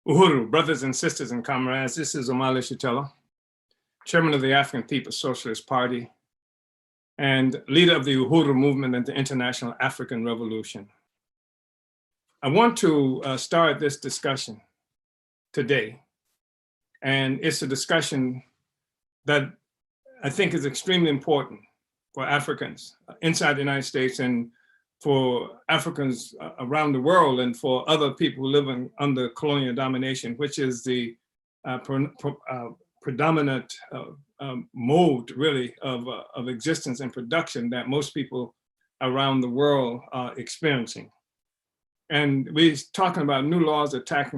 Uhuru, brothers and sisters and comrades, this is Omali Yeshitela, chairman of the African People's Socialist Party and leader of the Uhuru movement and the International African Revolution. I want to start this discussion today, and it's a discussion that I think is extremely important for Africans inside the United States and for Africans around the world and for other people living under colonial domination, which is the predominant mode, really, of existence and production that most people around the world are experiencing. And we're talking about new laws attack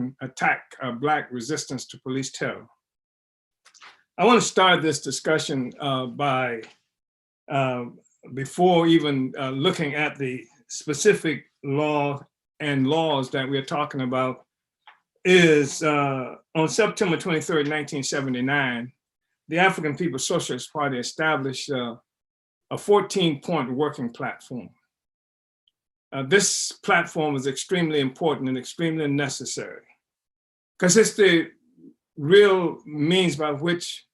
Black resistance to police terror. I want to start this discussion by before even looking at the specific law and laws that we're talking about, is on September 23rd, 1979, the African People's Socialist Party established a 14-point working platform. This platform is extremely important and extremely necessary because it's the real means by which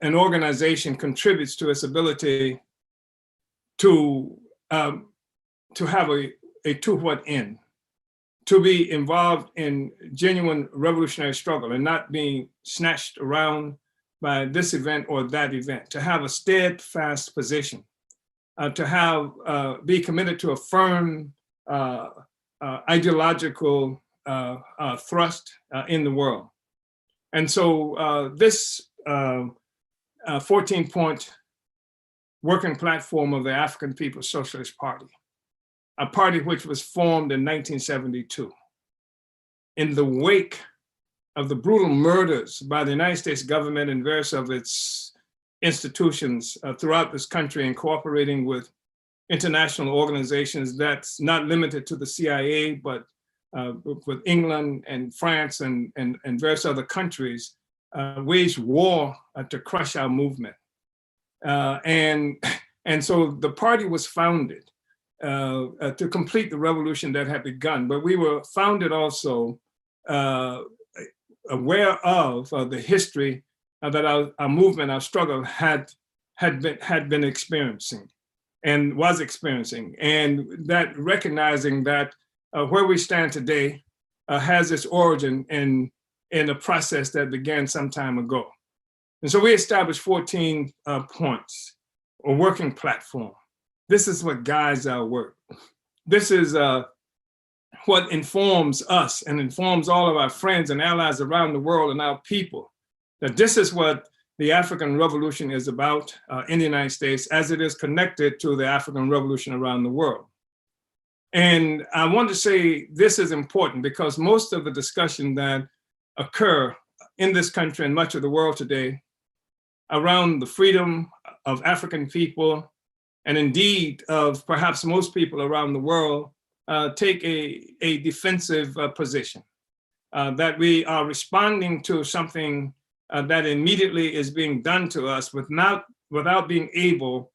an organization contributes to its ability to have a to what end, to be involved in genuine revolutionary struggle and not being snatched around by this event or that event, to have a steadfast position, to have be committed to a firm ideological thrust in the world. And so this 14-point working platform of the African People's Socialist Party, a party which was formed in 1972, in the wake of the brutal murders by the United States government and various of its institutions throughout this country, and cooperating with international organizations that's not limited to the CIA, but with England and France and various other countries, waged war to crush our movement. And so the party was founded to complete the revolution that had begun, but we were founded also aware of the history that our movement, our struggle had been experiencing and was experiencing, and that recognizing that where we stand today has its origin in a process that began some time ago. And so we established 14 points, a working platform. This is what guides our work. This is what informs us and informs all of our friends and allies around the world and our people, that this is what the African Revolution is about in the United States as it is connected to the African Revolution around the world. And I want to say this is important because most of the discussion that occur in this country and much of the world today around the freedom of African people, and indeed of perhaps most people around the world, take a defensive position, that we are responding to something that immediately is being done to us without being able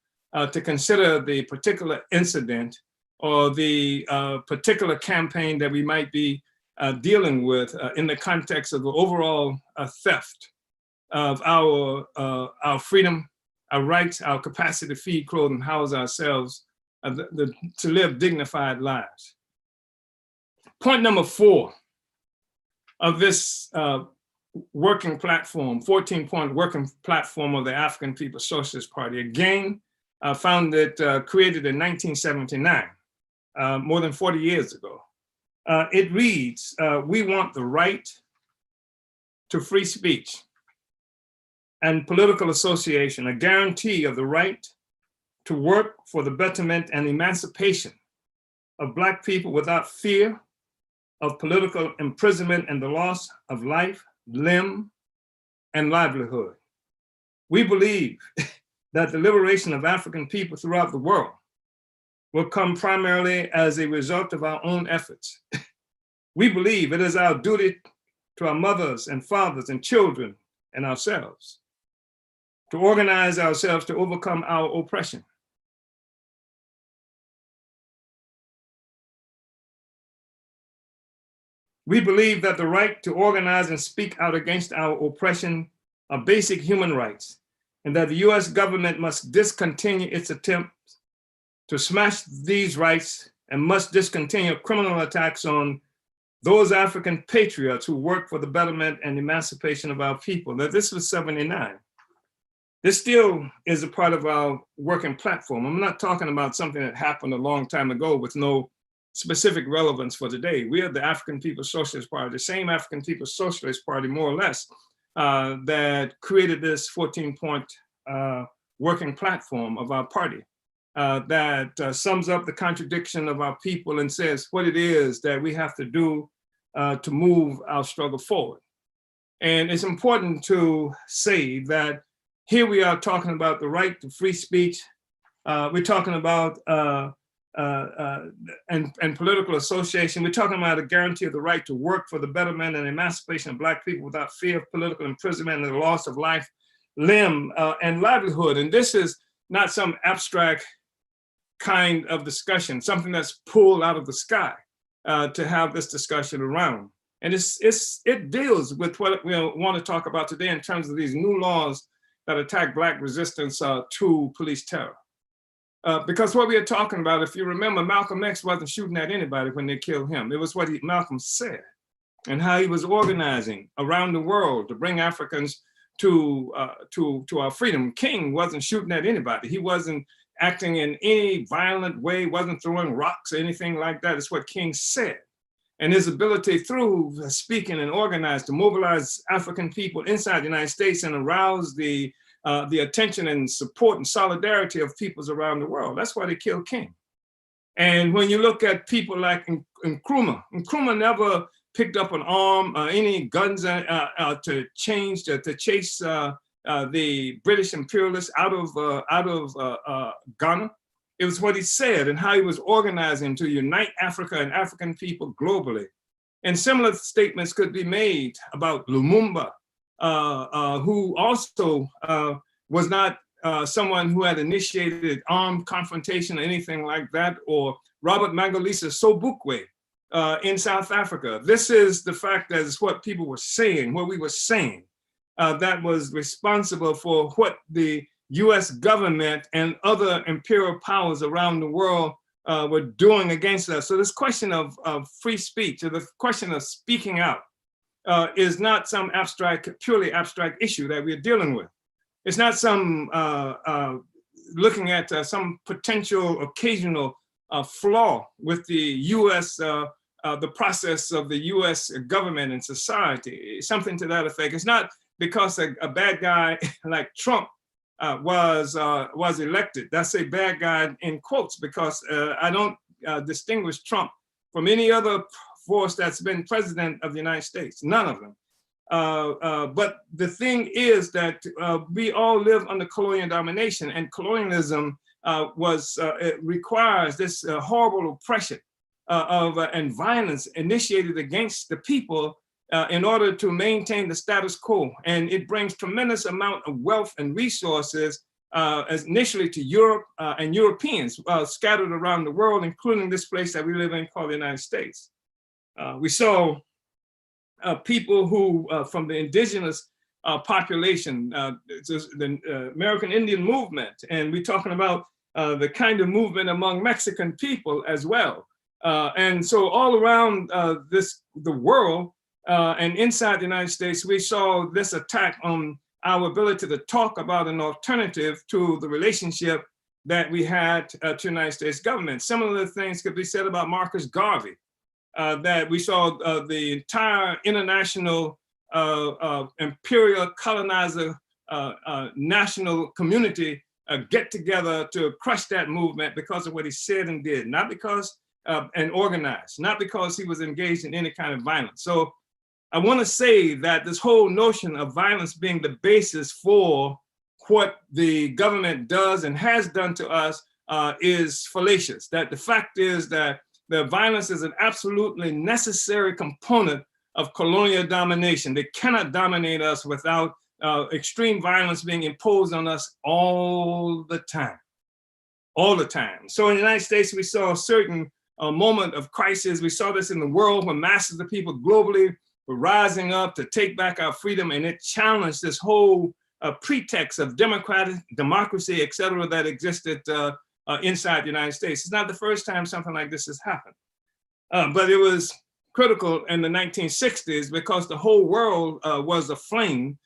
to consider the particular incident or the particular campaign that we might be dealing with in the context of the overall theft of our freedom, our rights, our capacity to feed, clothe, and house ourselves, to live dignified lives. Point number 4 of this working platform, 14-point working platform of the African People's Socialist Party, again, created in 1979, more than 40 years ago. It reads, we want the right to free speech and political association, a guarantee of the right to work for the betterment and emancipation of Black people without fear of political imprisonment and the loss of life, limb, and livelihood. We believe that the liberation of African people throughout the world will come primarily as a result of our own efforts. We believe it is our duty to our mothers and fathers and children and ourselves to organize ourselves to overcome our oppression. We believe that the right to organize and speak out against our oppression are basic human rights, and that the US government must discontinue its attempts to smash these rights and must discontinue criminal attacks on those African patriots who work for the betterment and emancipation of our people. Now, this was 79. This still is a part of our working platform. I'm not talking about something that happened a long time ago with no specific relevance for today. We are the African People's Socialist Party, the same African People's Socialist Party, more or less, that created this 14-point working platform of our party that sums up the contradiction of our people and says what it is that we have to do to move our struggle forward. And it's important to say that here we are talking about the right to free speech. We're talking about and political association. We're talking about a guarantee of the right to work for the betterment and emancipation of Black people without fear of political imprisonment and the loss of life, limb, and livelihood. And this is not some abstract kind of discussion, something that's pulled out of the sky to have this discussion around. And it deals with what we want to talk about today in terms of these new laws that attack Black resistance to police terror. Because what we are talking about, if you remember, Malcolm X wasn't shooting at anybody when they killed him. It was what Malcolm said and how he was organizing around the world to bring Africans to our freedom. King wasn't shooting at anybody. He wasn't acting in any violent way, wasn't throwing rocks or anything like that. It's what King said. And his ability through speaking and organize to mobilize African people inside the United States and arouse the attention and support and solidarity of peoples around the world. That's why they killed King. And when you look at people like Nkrumah never picked up an arm, any guns to chase the British imperialists out of Ghana. It was what he said and how he was organizing to unite Africa and African people globally. And similar statements could be made about Lumumba, who also was not someone who had initiated armed confrontation or anything like that, or Robert Mangalisha Sobukwe in South Africa. This is the fact that is what people were saying, what we were saying, that was responsible for what the US government and other imperial powers around the world were doing against us. So this question of free speech, or the question of speaking out, is not some purely abstract issue that we're dealing with. It's not some looking at some potential occasional flaw with the US, the process of the US government and society, something to that effect. It's not because a bad guy like Trump was elected. That's a bad guy in quotes, because I don't distinguish Trump from any other force that's been president of the United States, none of them. But the thing is that we all live under colonial domination, and colonialism it requires this horrible oppression and violence initiated against the people in order to maintain the status quo. And it brings tremendous amount of wealth and resources as initially to Europe and Europeans scattered around the world, including this place that we live in called the United States. We saw people who from the indigenous population, the American Indian movement, and we're talking about the kind of movement among Mexican people as well. And so all around the world, and inside the United States, we saw this attack on our ability to talk about an alternative to the relationship that we had to the United States government. Similar things could be said about Marcus Garvey, that we saw the entire international imperial colonizer national community get together to crush that movement because of what he said and did, not because, and organized, not because he was engaged in any kind of violence. So I want to say that this whole notion of violence being the basis for what the government does and has done to us is fallacious. That the fact is that the violence is an absolutely necessary component of colonial domination. They cannot dominate us without extreme violence being imposed on us all the time. All the time. So in the United States, we saw certain moment of crisis. We saw this in the world when masses of people globally were rising up to take back our freedom, and it challenged this whole pretext of democracy, et cetera, that existed inside the United States. It's not the first time something like this has happened, but it was critical in the 1960s because the whole world was aflame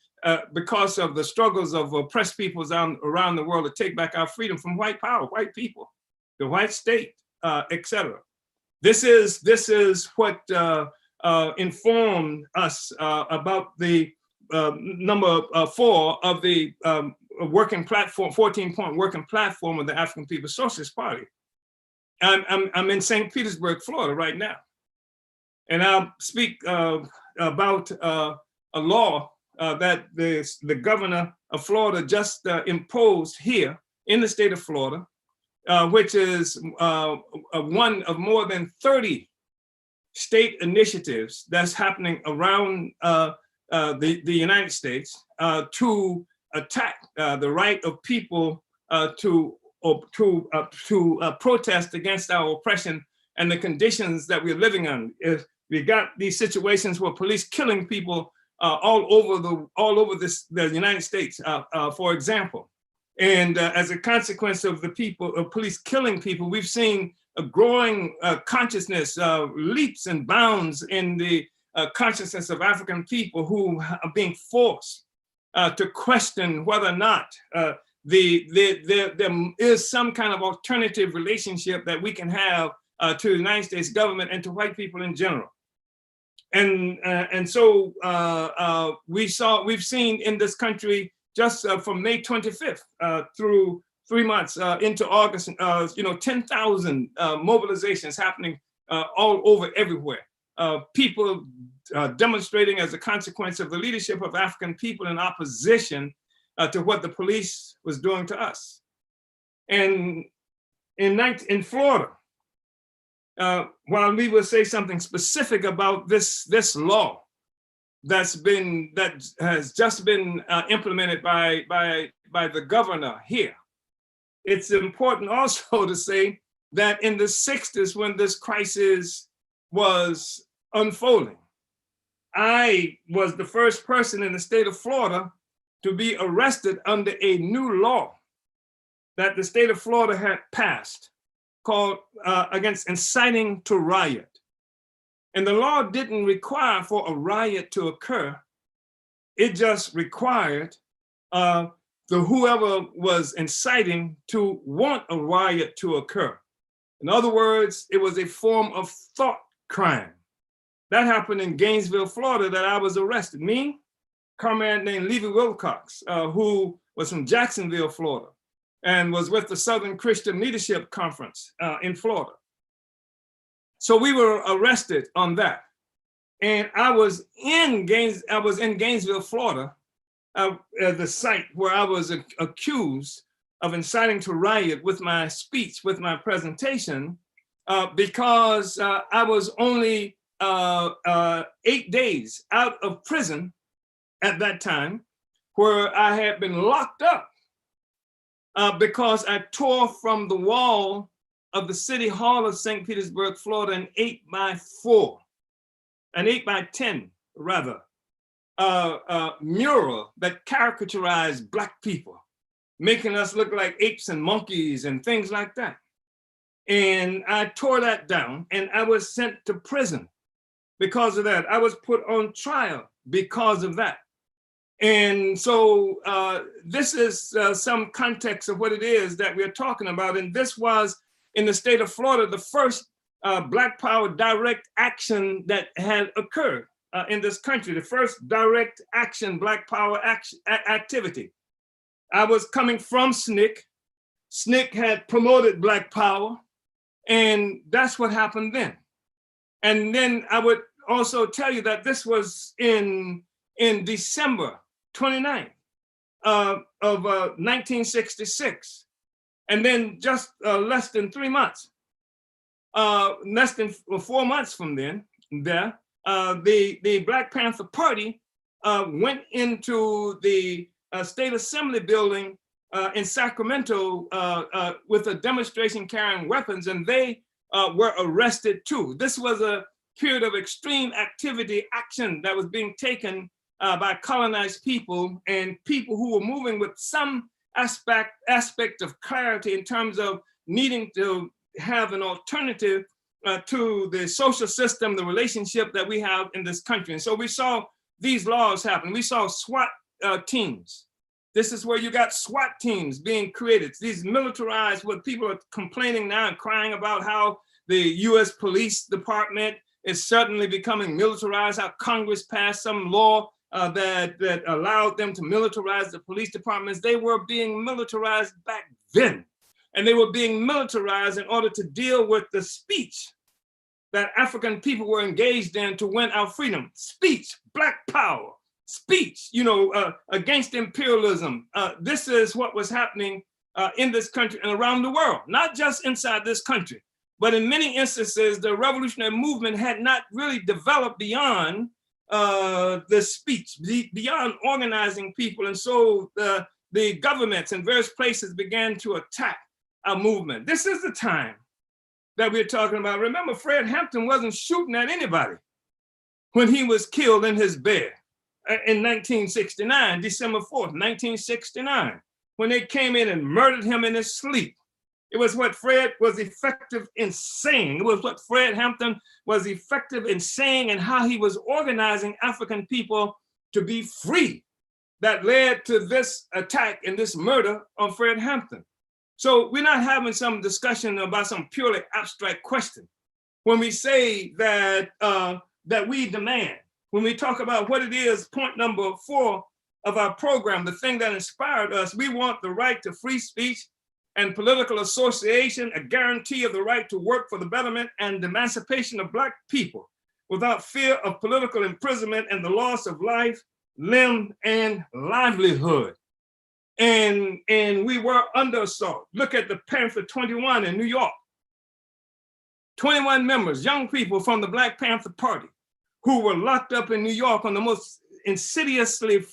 because of the struggles of oppressed peoples around the world to take back our freedom from white power, white people, the white state, et cetera. This is what informed us about the number 4 of the working platform, 14-point working platform of the African People's Socialist Party. I'm in St. Petersburg, Florida right now. And I'll speak about a law that the governor of Florida just imposed here in the state of Florida, which is one of more than 30 state initiatives that's happening around the United States to attack the right of people to protest against our oppression and the conditions that we're living on. We got these situations where police killing people all over the United States, for example. And as a consequence of police killing people, we've seen a growing consciousness, leaps and bounds in the consciousness of African people who are being forced to question whether or not there is some kind of alternative relationship that we can have to the United States government and to white people in general. And so we've seen in this country just from May 25th through 3 months into August, 10,000 mobilizations happening all over everywhere. People demonstrating as a consequence of the leadership of African people in opposition to what the police was doing to us. And in Florida, while we will say something specific about this law that has just been implemented by the governor here, it's important also to say that in the 60s, when this crisis was unfolding, I was the first person in the state of Florida to be arrested under a new law that the state of Florida had passed called against inciting to riot. And the law didn't require for a riot to occur. It just required whoever was inciting to want a riot to occur. In other words, it was a form of thought crime. That happened in Gainesville, Florida, that I was arrested. Me, a man named Levy Wilcox, who was from Jacksonville, Florida, and was with the Southern Christian Leadership Conference in Florida. So we were arrested on that. And I was in Gainesville, Florida, the site where I was accused of inciting to riot with my speech, with my presentation, because I was only 8 days out of prison at that time, where I had been locked up because I tore from the wall of the City Hall of St. Petersburg, Florida, an 8x4, an 8x10 rather, mural that caricaturized Black people, making us look like apes and monkeys and things like that. And I tore that down and I was sent to prison because of that. I was put on trial because of that. And so this is some context of what it is that we're talking about. And this was, in the state of Florida, the first Black Power direct action that had occurred in this country, the first direct action Black Power activity. I was coming from SNCC. SNCC had promoted Black Power, and that's what happened then. And then I would also tell you that this was in December 29th of 1966. And then just less than 3 months, less than 4 months from then, the Black Panther Party went into the State Assembly building in Sacramento with a demonstration carrying weapons, and they were arrested too. This was a period of extreme activity, action that was being taken by colonized people and people who were moving with some aspect of clarity in terms of needing to have an alternative to the social system, the relationship that we have in this country. And so we saw these laws happen. We saw SWAT teams. This is where you got SWAT teams being created. These militarized, what people are complaining now and crying about how the US Police Department is certainly becoming militarized, how Congress passed some law that allowed them to militarize the police departments. They were being militarized back then. And they were being militarized in order to deal with the speech that African people were engaged in to win our freedom. Speech, Black power, speech, against imperialism. This is what was happening in this country and around the world, not just inside this country, but in many instances, the revolutionary movement had not really developed beyond the speech, beyond organizing people. And so the governments in various places began to attack our movement. This is the time that we're talking about. Remember, Fred Hampton wasn't shooting at anybody when he was killed in his bed in 1969, December 4th, 1969, when they came in and murdered him in his sleep. It was what Fred was effective in saying. It was what Fred Hampton was effective in saying and how he was organizing African people to be free that led to this attack and this murder on Fred Hampton. So we're not having some discussion about some purely abstract question. When we say that, that we demand, when we talk about what it is, point number 4 of our program, the thing that inspired us, we want the right to free speech and political association, a guarantee of the right to work for the betterment and emancipation of Black people without fear of political imprisonment and the loss of life, limb, and livelihood. And we were under assault. Look at the Panther 21 in New York. 21 members, young people from the Black Panther Party, who were locked up in New York on the most insidiously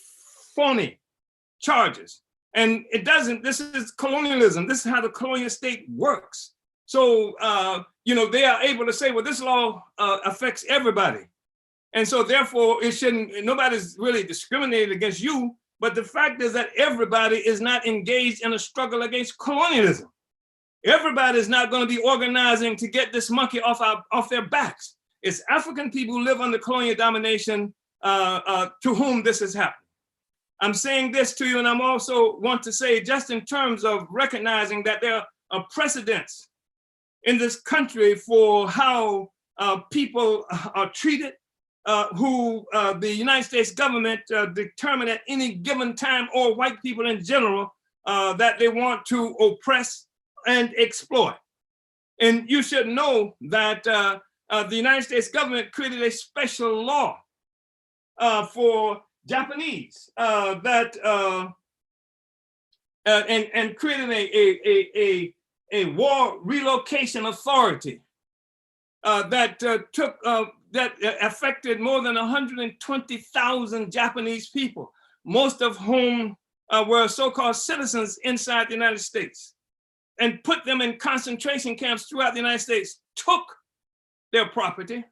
phony charges. And it doesn't, this is colonialism. This is how the colonial state works. So, they are able to say, well, this law affects everybody. And so therefore it shouldn't, nobody's really discriminated against you. But the fact is that everybody is not engaged in a struggle against colonialism. Everybody is not going to be organizing to get this monkey off their backs. It's African people who live under colonial domination to whom this is happening. I'm saying this to you, and I'm also want to say, just in terms of recognizing that there are precedents in this country for how people are treated, who the United States government determined at any given time, or white people in general, that they want to oppress and exploit. And you should know that the United States government created a special law for Japanese and created a war relocation authority that affected more than 120,000 Japanese people, most of whom were so-called citizens inside the United States, and put them in concentration camps throughout the United States, took their property,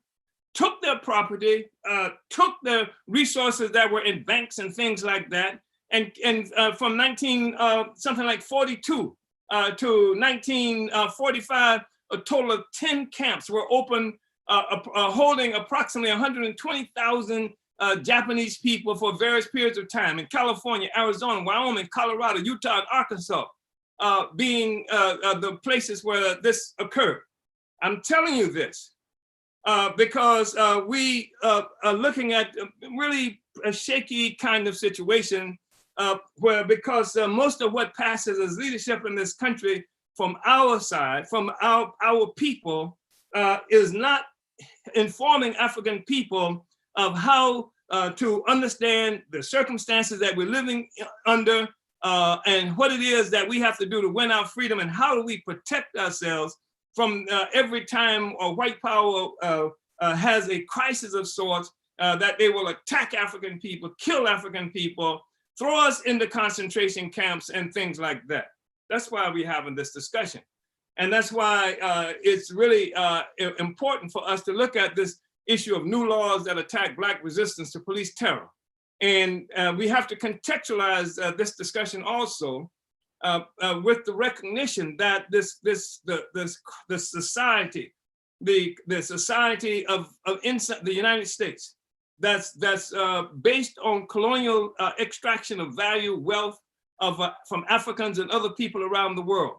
took the resources that were in banks and things like that, and from 42 to 1945, a total of 10 camps were open, holding approximately 120,000 Japanese people for various periods of time in California, Arizona, Wyoming, Colorado, Utah, and Arkansas, being the places where this occurred. I'm telling you this because we are looking at really a shaky kind of situation where, because most of what passes as leadership in this country from our side, from our people, is not informing African people of how to understand the circumstances that we're living under and what it is that we have to do to win our freedom, and how do we protect ourselves from every time white power has a crisis of sorts, that they will attack African people, kill African people, throw us into concentration camps and things like that. That's why we're having this discussion. And that's why it's really important for us to look at this issue of new laws that attack Black resistance to police terror. And we have to contextualize this discussion also with the recognition that the society, the society of inside the United States, that's based on colonial extraction of value, wealth from Africans and other people around the world.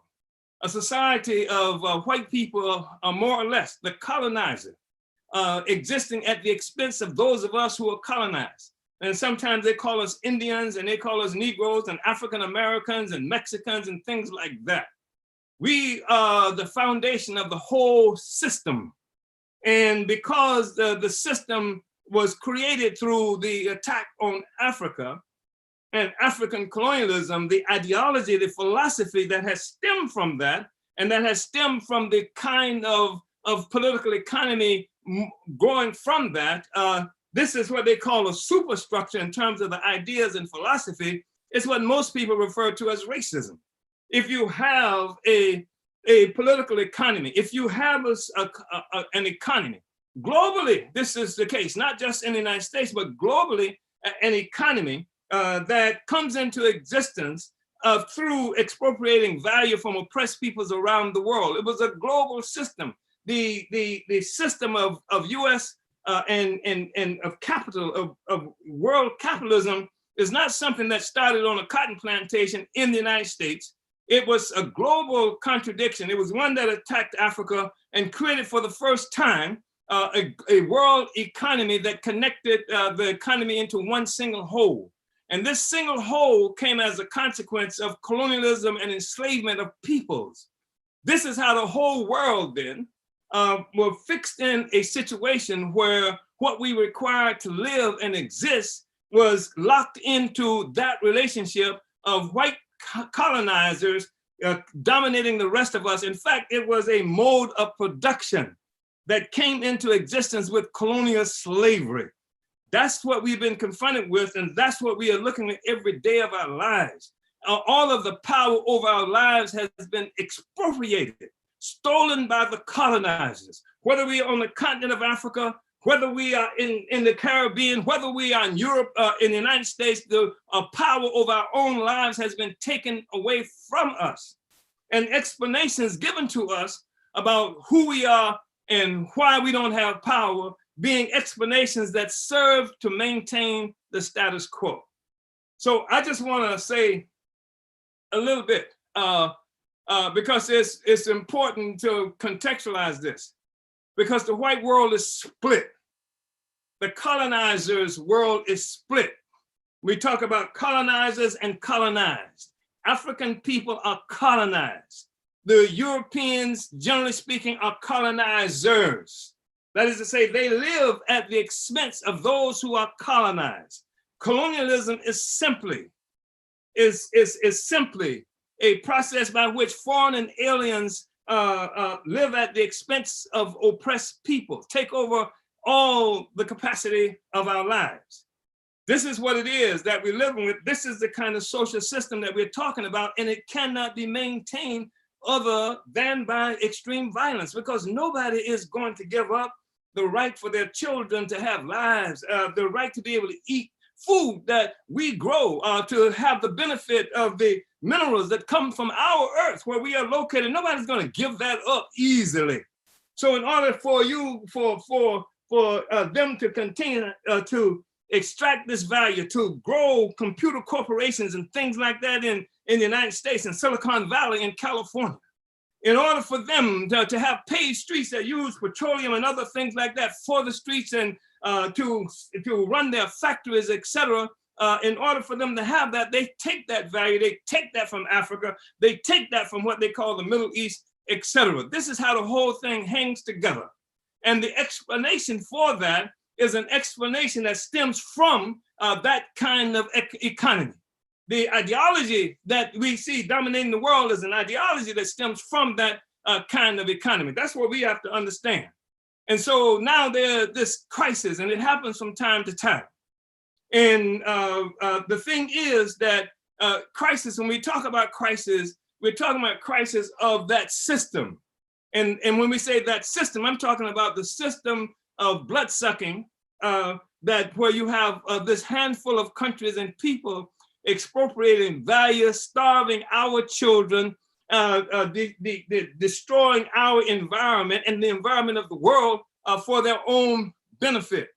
A society of white people, more or less, the colonizer, existing at the expense of those of us who are colonized. And sometimes they call us Indians and they call us Negroes and African Americans and Mexicans and things like that. We are the foundation of the whole system. And because the system was created through the attack on Africa and African colonialism, the ideology, the philosophy that has stemmed from that, and that has stemmed from the kind of political economy growing from that, this is what they call a superstructure in terms of the ideas and philosophy. It's what most people refer to as racism. If you have a political economy, if you have an economy, globally, this is the case, not just in the United States, but globally, an economy that comes into existence through expropriating value from oppressed peoples around the world. It was a global system. The system of US and of capital, of world capitalism is not something that started on a cotton plantation in the United States. It was a global contradiction. It was one that attacked Africa and created for the first time a world economy that connected the economy into one single whole. And this single whole came as a consequence of colonialism and enslavement of peoples. This is how the whole world then were fixed in a situation where what we required to live and exist was locked into that relationship of white colonizers dominating the rest of us. In fact, it was a mode of production that came into existence with colonial slavery. That's what we've been confronted with, and that's what we are looking at every day of our lives. All of the power over our lives has been expropriated, stolen by the colonizers, whether we are on the continent of Africa, whether we are in the Caribbean, whether we are in Europe, in the United States, the power over our own lives has been taken away from us. And explanations given to us about who we are and why we don't have power being explanations that serve to maintain the status quo. So I just want to say a little bit, because it's important to contextualize this, because the white world is split. The colonizers' world is split. We talk about colonizers and colonized. African people are colonized. The Europeans, generally speaking, are colonizers. That is to say, they live at the expense of those who are colonized. Colonialism is simply a process by which foreign and aliens live at the expense of oppressed people, take over all the capacity of our lives. This is what it is that we're living with. This is the kind of social system that we're talking about, and it cannot be maintained other than by extreme violence, because nobody is going to give up the right for their children to have lives, the right to be able to eat food that we grow, to have the benefit of the minerals that come from our earth where we are located. Nobody's going to give that up easily. So in order for you, for them to continue to extract this value, to grow computer corporations and things like that in the United States and Silicon Valley in California, in order for them to have paved streets that use petroleum and other things like that for the streets and to run their factories, etc., in order for them to have that, they take that value, they take that from Africa, they take that from what they call the Middle East, etc. This is how the whole thing hangs together. And the explanation for that is an explanation that stems from that kind of economy. The ideology that we see dominating the world is an ideology that stems from that kind of economy. That's what we have to understand. And so now there's this crisis, and it happens from time to time. And the thing is that crisis, when we talk about crisis, we're talking about crisis of that system. And when we say that system, I'm talking about the system of bloodsucking, that where you have this handful of countries and people expropriating value, starving our children, destroying our environment and the environment of the world for their own benefit.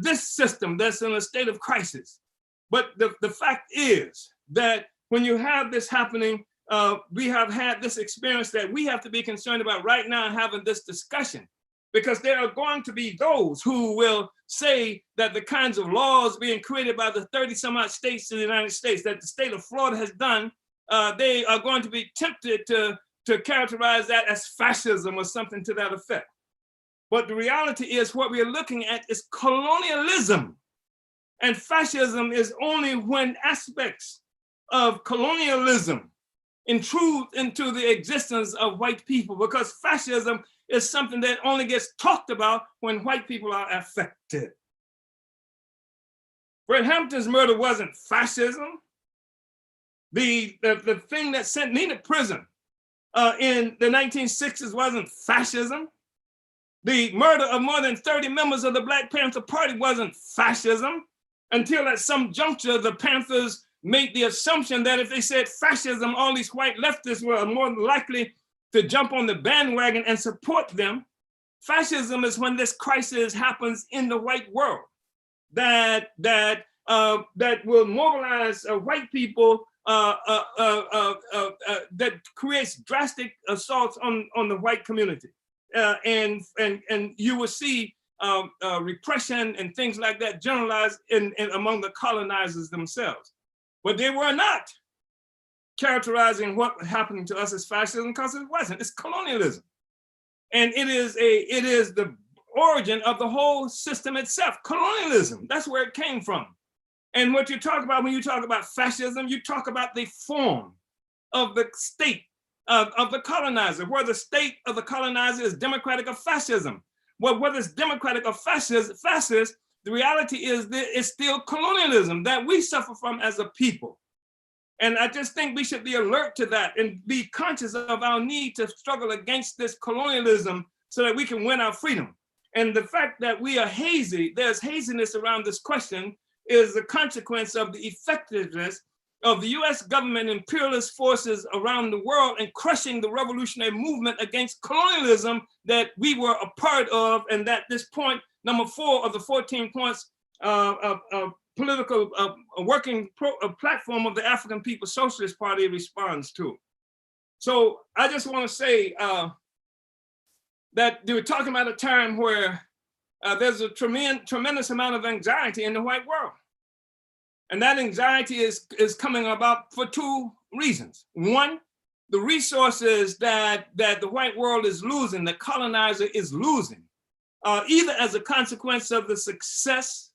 This system that's in a state of crisis. But the fact is that when you have this happening, we have had this experience that we have to be concerned about right now having this discussion, because there are going to be those who will say that the kinds of laws being created by the 30 some odd states in the United States that the state of Florida has done, they are going to be tempted to characterize that as fascism or something to that effect. But the reality is what we are looking at is colonialism. And fascism is only when aspects of colonialism intrude into the existence of white people, because fascism is something that only gets talked about when white people are affected. Fred Hampton's murder wasn't fascism. The thing that sent me to prison in the 1960s wasn't fascism. The murder of more than 30 members of the Black Panther Party wasn't fascism, until at some juncture the Panthers made the assumption that if they said fascism, all these white leftists were more likely to jump on the bandwagon and support them. Fascism is when this crisis happens in the white world that will mobilize white people, that creates drastic assaults on the white community. And you will see repression and things like that generalized in among the colonizers themselves. But they were not characterizing what happened to us as fascism, because it wasn't. It's colonialism. And it is the origin of the whole system itself. Colonialism, that's where it came from. And what you talk about when you talk about fascism, you talk about the form of the state of the colonizer, where the state of the colonizer is democratic or fascism. Well, whether it's democratic or fascist, the reality is that it's still colonialism that we suffer from as a people. And I just think we should be alert to that and be conscious of our need to struggle against this colonialism so that we can win our freedom. And the fact that we are hazy, there's haziness around this question, is a consequence of the effectiveness of the US government imperialist forces around the world and crushing the revolutionary movement against colonialism that we were a part of, and that this point, number 4 of the 14 points political working platform of the African People's Socialist Party responds to. So I just want to say that they were talking about a time where there's a tremendous amount of anxiety in the white world. And that anxiety is coming about for 2 reasons. One, the resources that the white world is losing, the colonizer is losing, either as a consequence of the success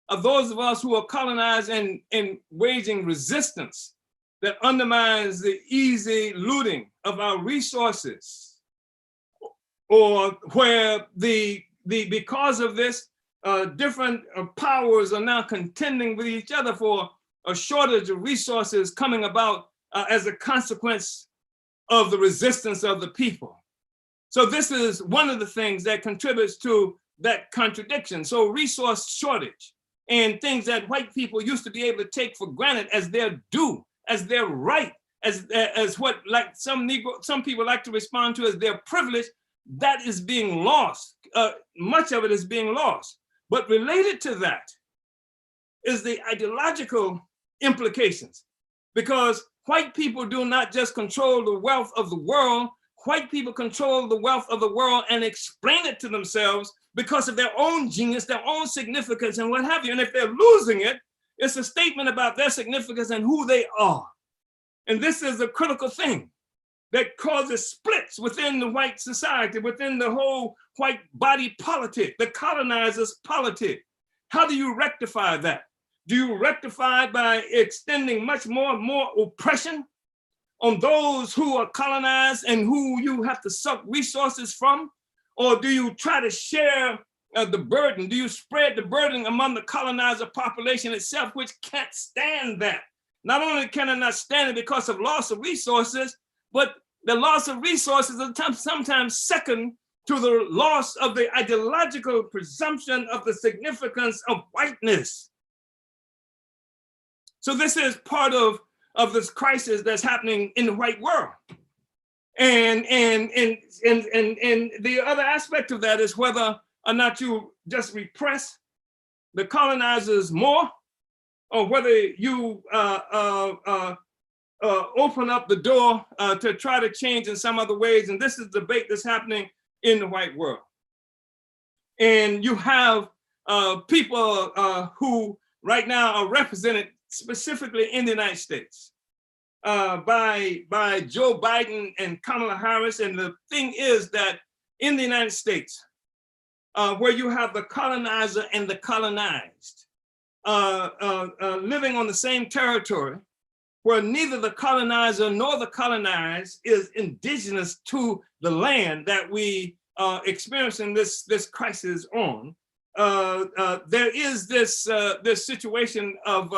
of those of us who are colonized and waging resistance that undermines the easy looting of our resources, or where because of this, different powers are now contending with each other for a shortage of resources coming about as a consequence of the resistance of the people. So this is one of the things that contributes to that contradiction. So resource shortage and things that white people used to be able to take for granted as their due, as their right, as what like some people like to respond to as their privilege, that is being lost. Much of it is being lost. But related to that is the ideological implications, because white people do not just control the wealth of the world, white people control the wealth of the world and explain it to themselves because of their own genius, their own significance and what have you. And if they're losing it, it's a statement about their significance and who they are. And this is a critical thing that causes splits within the white society, within the whole white body politic, the colonizers' politic. How do you rectify that? Do you rectify it by extending much more and more oppression on those who are colonized and who you have to suck resources from? Or do you try to share the burden? Do you spread the burden among the colonizer population itself, which can't stand that? Not only can it not stand it because of loss of resources, but the loss of resources is sometimes second to the loss of the ideological presumption of the significance of whiteness. So this is part of this crisis that's happening in the white world. And the other aspect of that is whether or not you just repress the colonizers more, or whether you open up the door to try to change in some other ways. And this is the debate that's happening in the white world. And you have people who right now are represented specifically in the United States by Joe Biden and Kamala Harris. And the thing is that in the United States, where you have the colonizer and the colonized living on the same territory, where neither the colonizer nor the colonized is indigenous to the land that we are experiencing this crisis on, there is this situation of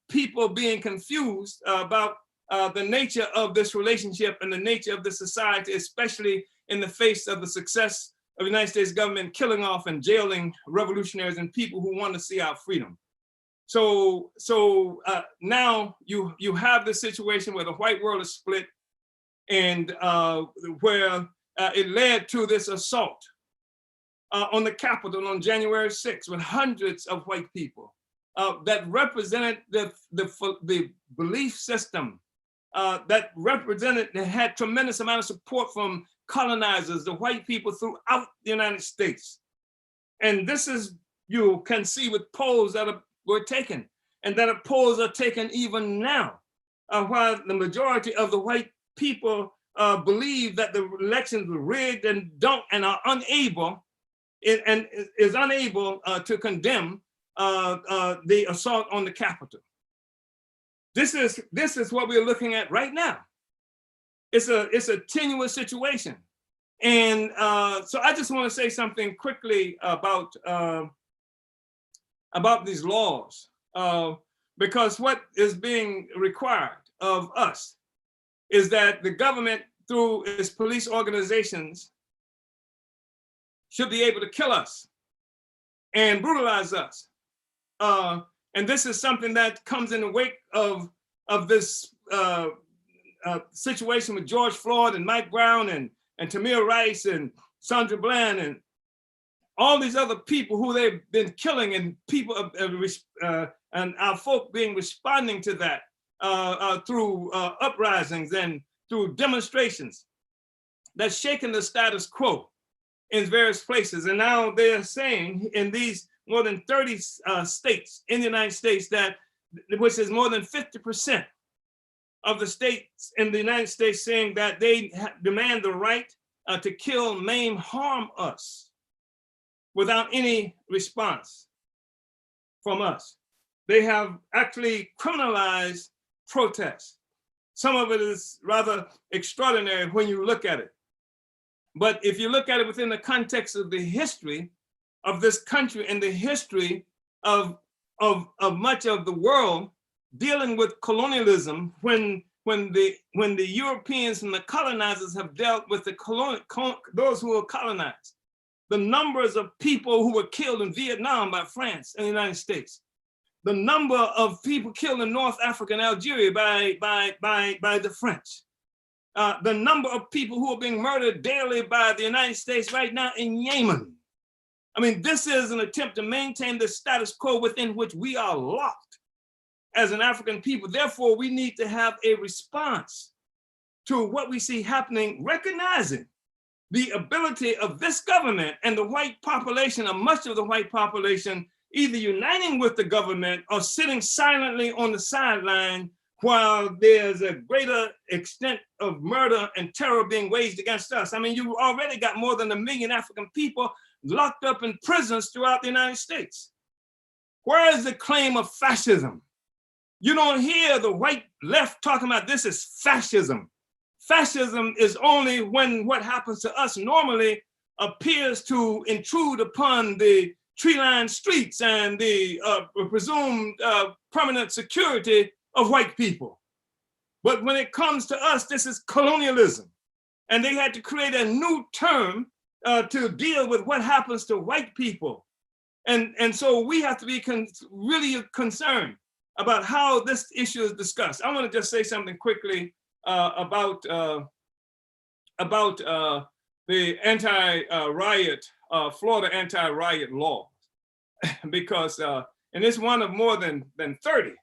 people being confused about the nature of this relationship and the nature of the society, especially in the face of the success of the United States government killing off and jailing revolutionaries and people who want to see our freedom. So now you have this situation where the white world is split, and where it led to this assault on the Capitol on January 6th with hundreds of white people that represented the belief system, that had tremendous amount of support from colonizers, the white people throughout the United States. And this is, you can see with polls that were taken, and that polls are taken even now, while the majority of the white people believe that the elections were rigged and are unable to condemn the assault on the Capitol. This is what we're looking at right now. It's a tenuous situation. And so I just want to say something quickly about these laws, because what is being required of us is that the government, through its police organizations, should be able to kill us and brutalize us. And this is something that comes in the wake of this situation with George Floyd and Mike Brown and Tamir Rice and Sandra Bland and all these other people who they've been killing, and people and our folk responding to that through uprisings and through demonstrations that's shaken the status quo in various places. And now they're saying in these more than 30 states in the United States, which is more than 50% of the states in the United States, saying that they demand the right to kill, maim, harm us without any response from us. They have actually criminalized protests. Some of it is rather extraordinary when you look at it. But if you look at it within the context of the history of this country and the history of much of the world dealing with colonialism, when the Europeans and the colonizers have dealt with those who were colonized, the numbers of people who were killed in Vietnam by France and the United States, the number of people killed in North Africa and Algeria by the French, the number of people who are being murdered daily by the United States right now in Yemen. I mean, this is an attempt to maintain the status quo within which we are locked as an African people. Therefore, we need to have a response to what we see happening, recognizing the ability of this government and the white population, or much of the white population, either uniting with the government or sitting silently on the sideline while there's a greater extent of murder and terror being waged against us. I mean, you already got more than 1 million African people locked up in prisons throughout the United States. Where is the claim of fascism? You don't hear the white left talking about this as fascism. Fascism is only when what happens to us normally appears to intrude upon the tree-lined streets and the presumed permanent security of white people. But when it comes to us, this is colonialism. And they had to create a new term to deal with what happens to white people. And so we have to be really concerned about how this issue is discussed. I want to just say something quickly about the anti-riot, Florida anti-riot law, because, and it's one of more than 30.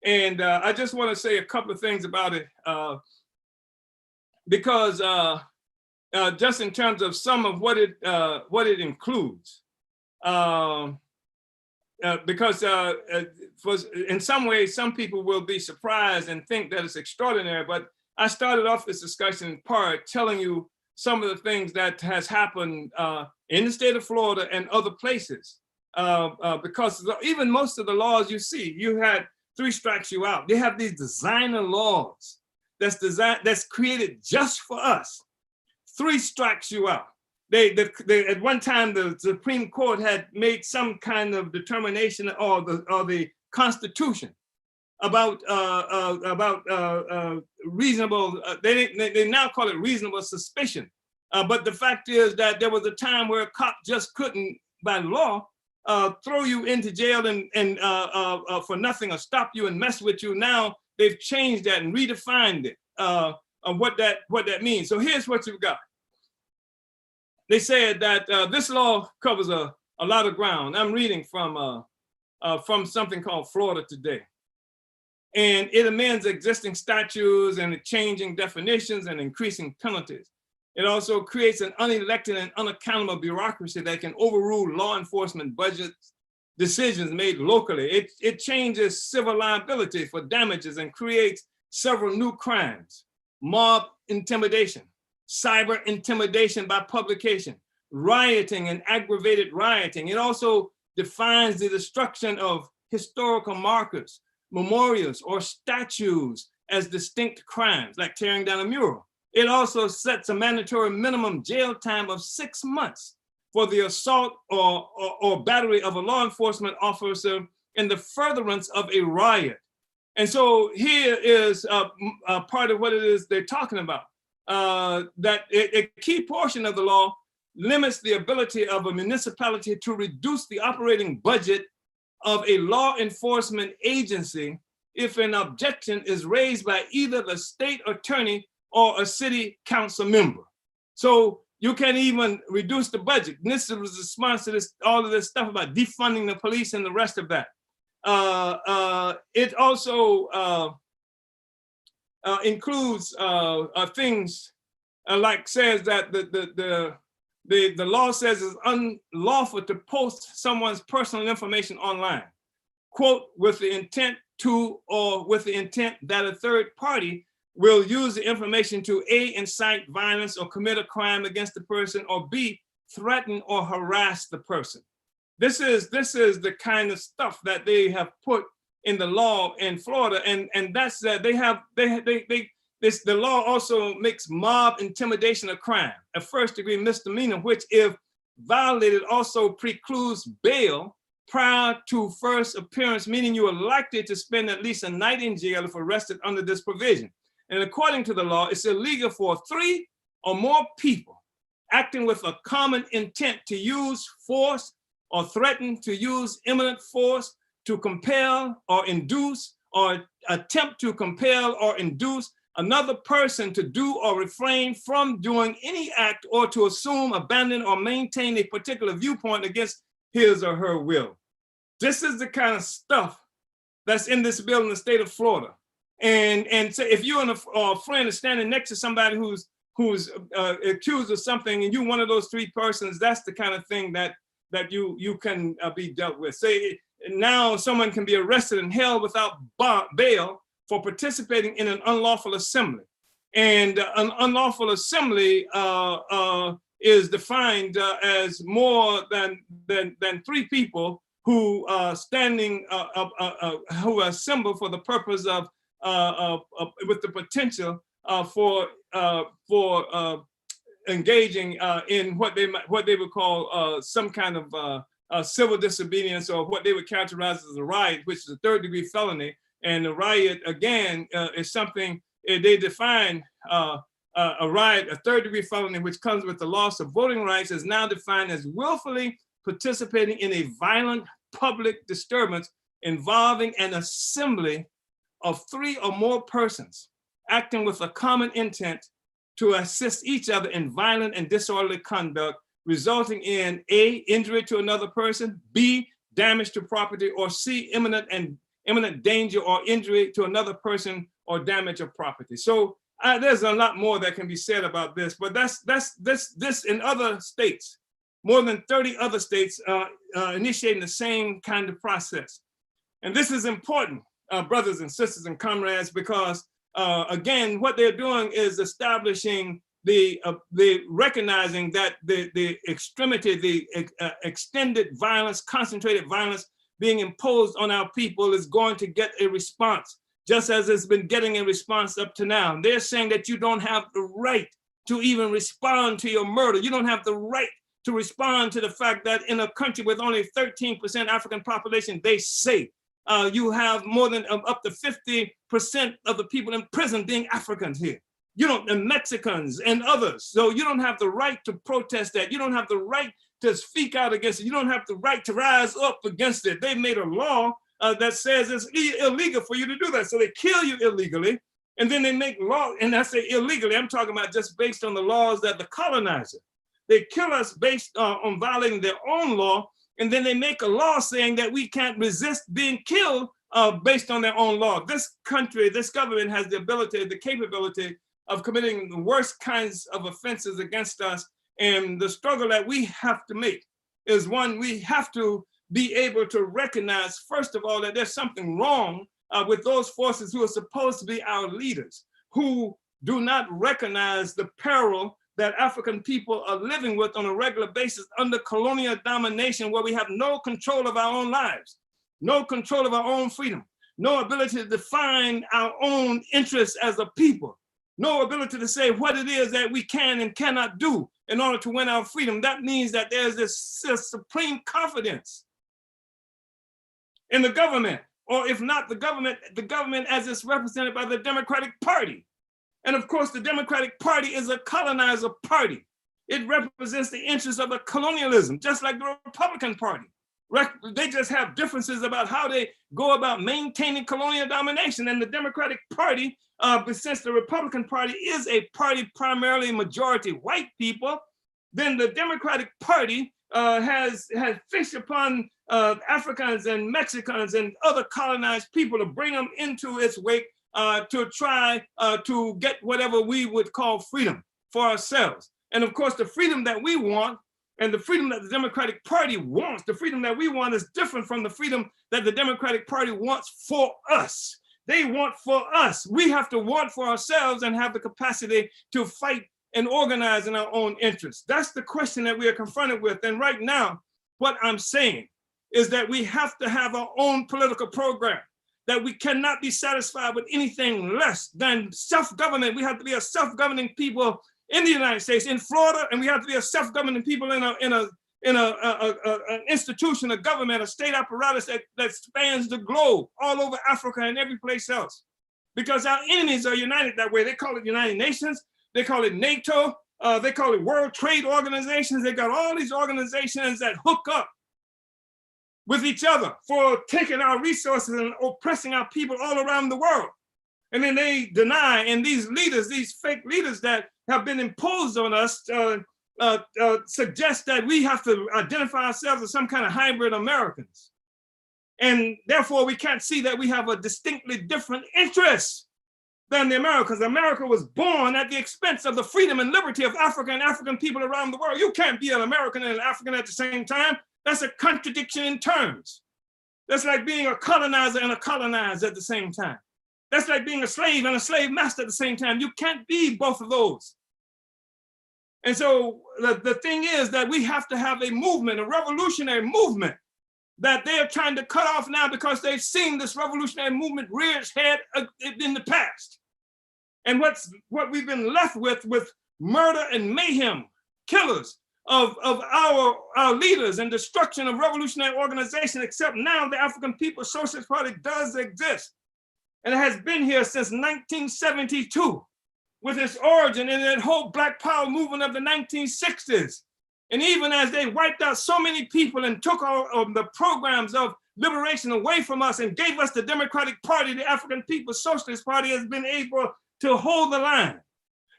And I just want to say a couple of things about it, because just in terms of some of what it includes, because in some ways, some people will be surprised and think that it's extraordinary, but I started off this discussion in part telling you some of the things that has happened in the state of Florida and other places, because even most of the laws you see, you had 3 strikes you out. They have these designer laws that's created just for us. 3 strikes you out. They at one time the Supreme Court had made some kind of determination, or the Constitution about reasonable. They now call it reasonable suspicion. But the fact is that there was a time where a cop just couldn't, by law, throw you into jail and for nothing, or stop you and mess with you. Now they've changed that and redefined it, of what that means. So here's what you've got. They said that this law covers a lot of ground. I'm reading from something called Florida Today. And it amends existing statutes and changing definitions and increasing penalties. It also creates an unelected and unaccountable bureaucracy that can overrule law enforcement budget decisions made locally. It changes civil liability for damages and creates several new crimes: mob intimidation, cyber intimidation by publication, rioting and aggravated rioting. It also defines the destruction of historical markers, memorials, or statues as distinct crimes, like tearing down a mural. It also sets a mandatory minimum jail time of 6 months for the assault or battery of a law enforcement officer in the furtherance of a riot. And so here is part of what it is they're talking about. That a key portion of the law limits the ability of a municipality to reduce the operating budget of a law enforcement agency if an objection is raised by either the state attorney or a city council member. So you can't even reduce the budget. And this was a response to this, all of this stuff about defunding the police and the rest of that. It also includes things like says that the law says it's unlawful to post someone's personal information online, quote, with the intent to, or with the intent that a third party will use the information to A, incite violence or commit a crime against the person, or B, threaten or harass the person. This is the kind of stuff that they have put in the law in Florida, and that's that the law also makes mob intimidation a crime, a first-degree misdemeanor, which, if violated, also precludes bail prior to first appearance, meaning you are likely to spend at least a night in jail if arrested under this provision. And according to the law, it's illegal for 3 or more people acting with a common intent to use force or threaten to use imminent force to compel or induce or attempt to compel or induce another person to do or refrain from doing any act, or to assume, abandon, or maintain a particular viewpoint against his or her will. This is the kind of stuff that's in this bill in the state of Florida. And so if you and a friend is standing next to somebody who's accused of something, and you're one of those 3 persons, that's the kind of thing that you can be dealt with. Say now someone can be arrested and held without bail for participating in an unlawful assembly. And an unlawful assembly is defined as more than 3 people who who assemble for the purpose of with the potential for engaging in what they would call some kind of civil disobedience, or what they would characterize as a riot, which is a 3rd-degree felony. And the riot, again, is something they define a riot, a third-degree felony, which comes with the loss of voting rights, is now defined as willfully participating in a violent public disturbance involving an assembly of 3 or more persons acting with a common intent to assist each other in violent and disorderly conduct, resulting in A, injury to another person, B, damage to property, or C, imminent danger or injury to another person or damage of property. So there's a lot more that can be said about this, but this in other states, more than 30 other states initiating the same kind of process. And this is important, brothers and sisters and comrades, because again, what they're doing is establishing the recognizing that the extremity, the extended violence, concentrated violence being imposed on our people is going to get a response, just as it's been getting a response up to now. They're saying that you don't have the right to even respond to your murder. You don't have the right to respond to the fact that in a country with only 13% African population, they say you have more than up to 50% of the people in prison being Africans here. You don't, and Mexicans and others. So you don't have the right to protest that. You don't have the right to speak out against it. You don't have the right to rise up against it. They made a law that says it's illegal for you to do that. So they kill you illegally, and then they make law, and I say illegally, I'm talking about just based on the laws that the colonizer. They kill us based on violating their own law, and then they make a law saying that we can't resist being killed based on their own law. This country, this government has the ability, the capability of committing the worst kinds of offenses against us. And the struggle that we have to make is one, we have to be able to recognize, first of all, that there's something wrong with those forces who are supposed to be our leaders, who do not recognize the peril that African people are living with on a regular basis under colonial domination, where we have no control of our own lives, no control of our own freedom, no ability to define our own interests as a people, no ability to say what it is that we can and cannot do in order to win our freedom. That means that there's this supreme confidence in the government, or if not the government as it's represented by the Democratic Party. And of course, the Democratic Party is a colonizer party. It represents the interests of the colonialism, just like the Republican Party. They just have differences about how they go about maintaining colonial domination. And the Democratic Party, but since the Republican Party is a party primarily majority white people, then the Democratic Party has fished upon Africans and Mexicans and other colonized people to bring them into its wake to try to get whatever we would call freedom for ourselves. And of course, the freedom that we want and the freedom that the Democratic Party wants, the freedom that we want is different from the freedom that the Democratic Party wants for us. They want for us. We have to want for ourselves and have the capacity to fight and organize in our own interests. That's the question that we are confronted with. And right now, what I'm saying is that we have to have our own political program, that we cannot be satisfied with anything less than self-government. We have to be a self-governing people in the United States, in Florida, and we have to be a self-governing people in an institution, a government, a state apparatus that spans the globe, all over Africa and every place else. Because our enemies are united that way. They call it United Nations, they call it NATO, they call it World Trade Organizations. They got all these organizations that hook up with each other for taking our resources and oppressing our people all around the world. And then they deny, and these leaders, these fake leaders that have been imposed on us suggest that we have to identify ourselves as some kind of hybrid Americans. And therefore we can't see that we have a distinctly different interest than the Americans. America was born at the expense of the freedom and liberty of Africa and African people around the world. You can't be an American and an African at the same time. That's a contradiction in terms. That's like being a colonizer and a colonized at the same time. That's like being a slave and a slave master at the same time. You can't be both of those. And so the thing is that we have to have a movement, a revolutionary movement that they are trying to cut off now because they've seen this revolutionary movement rear its head in the past. And what we've been left with murder and mayhem, killers of our leaders and destruction of revolutionary organization, except now the African People's Socialist Party does exist. and it has been here since 1972 with its origin in that whole Black Power movement of the 1960s. And even as they wiped out so many people and took all of the programs of liberation away from us and gave us the Democratic Party, the African People's Socialist Party has been able to hold the line.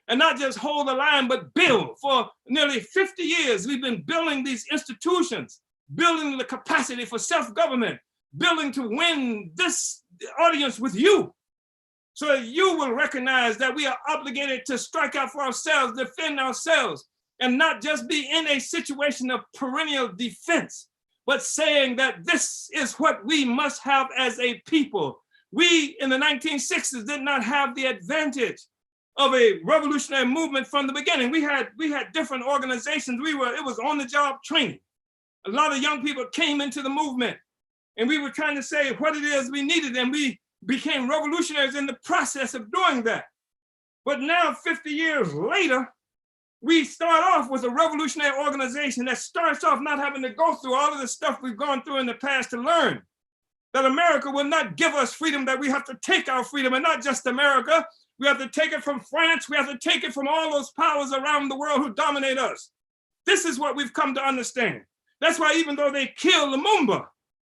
And not just hold the line, but build. For nearly 50 years, we've been building these institutions, building the capacity for self-government, building to win this audience with you, so that you will recognize that we are obligated to strike out for ourselves, defend ourselves, and not just be in a situation of perennial defense, but saying that this is what we must have as a people. We in the 1960s did not have the advantage of a revolutionary movement from the beginning. We had different organizations. It was on-the-job training. A lot of young people came into the movement, and we were trying to say what it is we needed, and we became revolutionaries in the process of doing that. But now, 50 years later, we start off with a revolutionary organization that starts off not having to go through all of the stuff we've gone through in the past to learn that America will not give us freedom, that we have to take our freedom, and not just America. We have to take it from France. We have to take it from all those powers around the world who dominate us. This is what we've come to understand. That's why even though they killed Lumumba,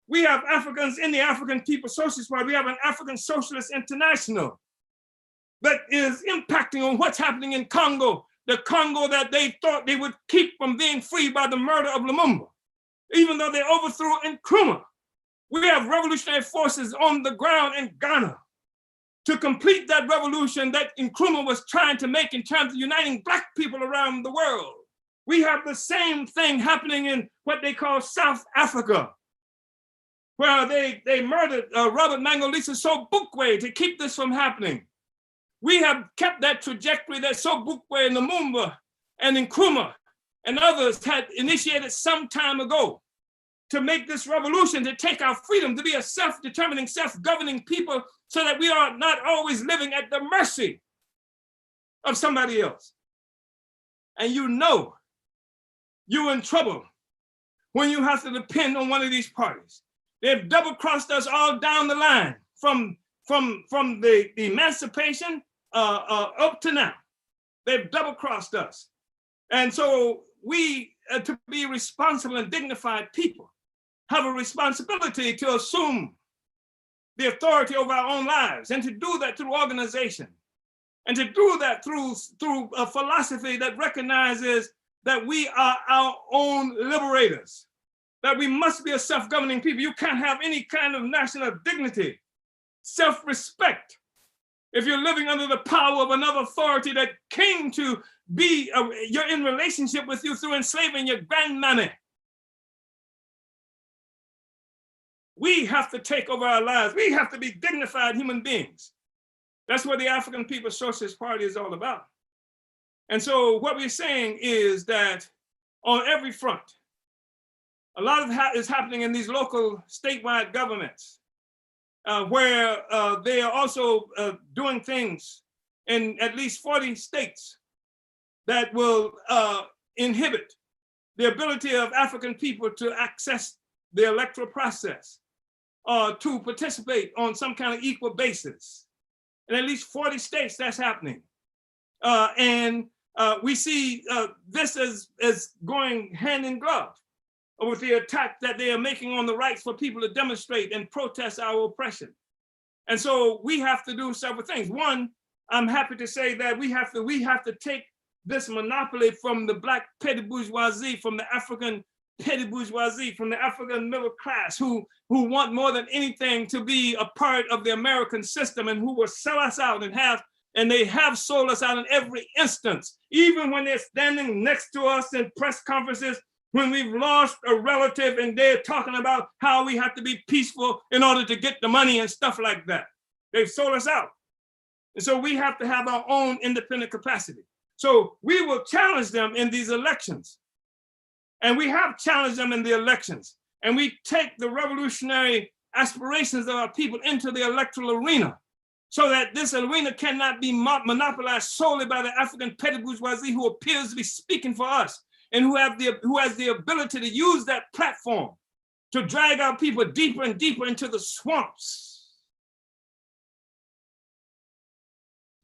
we have Africans in the African People's Socialist Party. We have an African Socialist International that is impacting on what's happening in Congo, the Congo that they thought they would keep from being free by the murder of Lumumba, even though they overthrew Nkrumah. We have revolutionary forces on the ground in Ghana to complete that revolution that Nkrumah was trying to make in terms of uniting Black people around the world. We have the same thing happening in what they call South Africa, where they murdered Robert Mangosuthu Sobukwe to keep this from happening. We have kept that trajectory that Sobukwe and Lumumba and Nkrumah and others had initiated some time ago to make this revolution, to take our freedom, to be a self-determining, self-governing people, so that we are not always living at the mercy of somebody else. And you know you're in trouble when you have to depend on one of these parties. They've double-crossed us all down the line from the emancipation up to now. They've double-crossed us. And so we, to be responsible and dignified people, have a responsibility to assume the authority over our own lives, and to do that through organization, and to do that through a philosophy that recognizes that we are our own liberators, that we must be a self-governing people. You can't have any kind of national dignity, self-respect, if you're living under the power of another authority that came to be, you're in relationship with you through enslaving your grandmammy. We have to take over our lives. We have to be dignified human beings. That's what the African People's Socialist Party is all about. And so what we're saying is that on every front, a lot of is happening in these local statewide governments, where they are also doing things in at least 40 states that will inhibit the ability of African people to access the electoral process, to participate on some kind of equal basis. In at least 40 states, that's happening. And we see this as going hand in glove with the attack that they are making on the rights for people to demonstrate and protest our oppression. And so we have to do several things. One, I'm happy to say that we have to take this monopoly from the Black petty bourgeoisie, from the African petty bourgeoisie, from the African middle class, who want more than anything to be a part of the American system, and who will sell us out and they have sold us out in every instance, even when they're standing next to us in press conferences, when we've lost a relative and they're talking about how we have to be peaceful in order to get the money and stuff like that. They've sold us out. And so we have to have our own independent capacity. So we will challenge them in these elections. And we have challenged them in the elections. And we take the revolutionary aspirations of our people into the electoral arena, so that this arena cannot be monopolized solely by the African petty bourgeoisie, who appears to be speaking for us, and who has the ability to use that platform to drag our people deeper and deeper into the swamps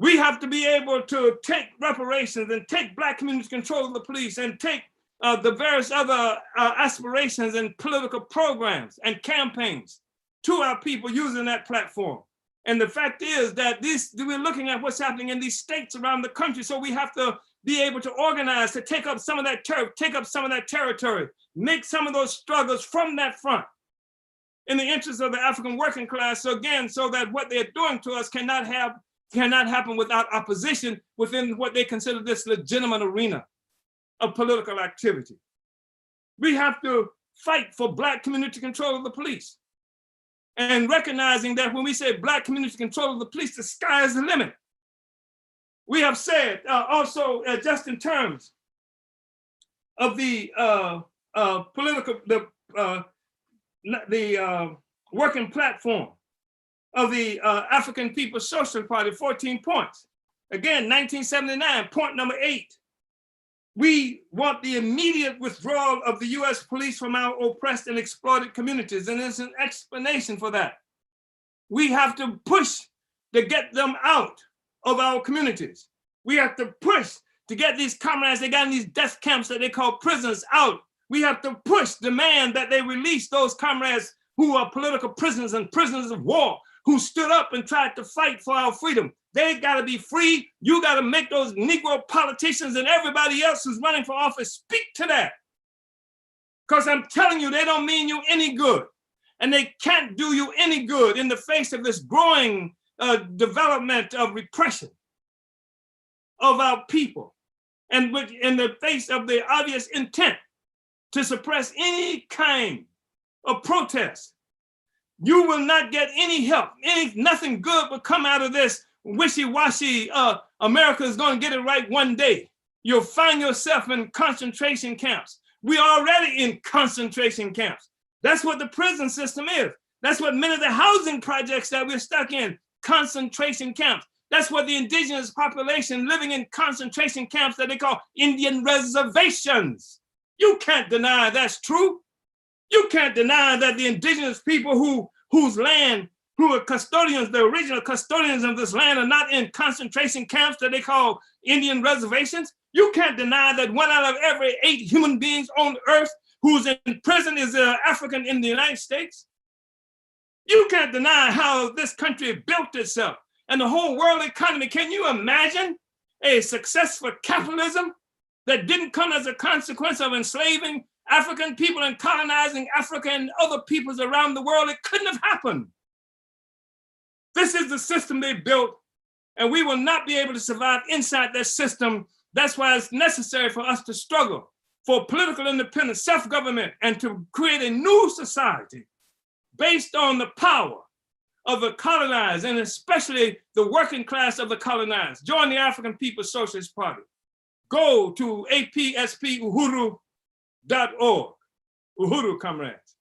We have to be able to take reparations and take Black communities control of the police and take the various other aspirations and political programs and campaigns to our people using that platform. And the fact is that we're looking at what's happening in these states around the country. So we have to be able to organize to take up some of that territory, make some of those struggles from that front in the interest of the African working class. So again, so that what they're doing to us cannot happen without opposition within what they consider this legitimate arena of political activity. We have to fight for Black community control of the police. And recognizing that when we say Black community control of the police, the sky is the limit. We have said also, just in terms of the working platform of the African People's Social Party, 14 points. Again, 1979, point number 8. We want the immediate withdrawal of the US police from our oppressed and exploited communities, and there's an explanation for that. We have to push to get them out of our communities. We have to push to get these comrades they got in these death camps that they call prisons out. We have to push, demand that they release those comrades who are political prisoners and prisoners of war, who stood up and tried to fight for our freedom. They gotta be free. You gotta make those Negro politicians and everybody else who's running for office speak to that. Because I'm telling you, they don't mean you any good. And they can't do you any good in the face of this growing development of repression of our people. And in the face of the obvious intent to suppress any kind of protest. You will not get any help. Nothing good will come out of this wishy-washy, America is going to get it right one day. You'll find yourself in concentration camps. We're already in concentration camps. That's what the prison system is. That's what many of the housing projects that we're stuck in, concentration camps. That's what the indigenous population living in concentration camps that they call Indian reservations. You can't deny that's true. You can't deny that the indigenous people whose land, who are custodians, the original custodians of this land, are not in concentration camps that they call Indian reservations. You can't deny that 1 out of every 8 human beings on earth who's in prison is African in the United States. You can't deny how this country built itself and the whole world economy. Can you imagine a successful capitalism that didn't come as a consequence of enslaving African people and colonizing Africa and other peoples around the world? It couldn't have happened. This is the system they built, and we will not be able to survive inside that system. That's why it's necessary for us to struggle for political independence, self-government, and to create a new society based on the power of the colonized, and especially the working class of the colonized. Join the African People's Socialist Party. Go to apspuhuru.org. Uhuru, comrades.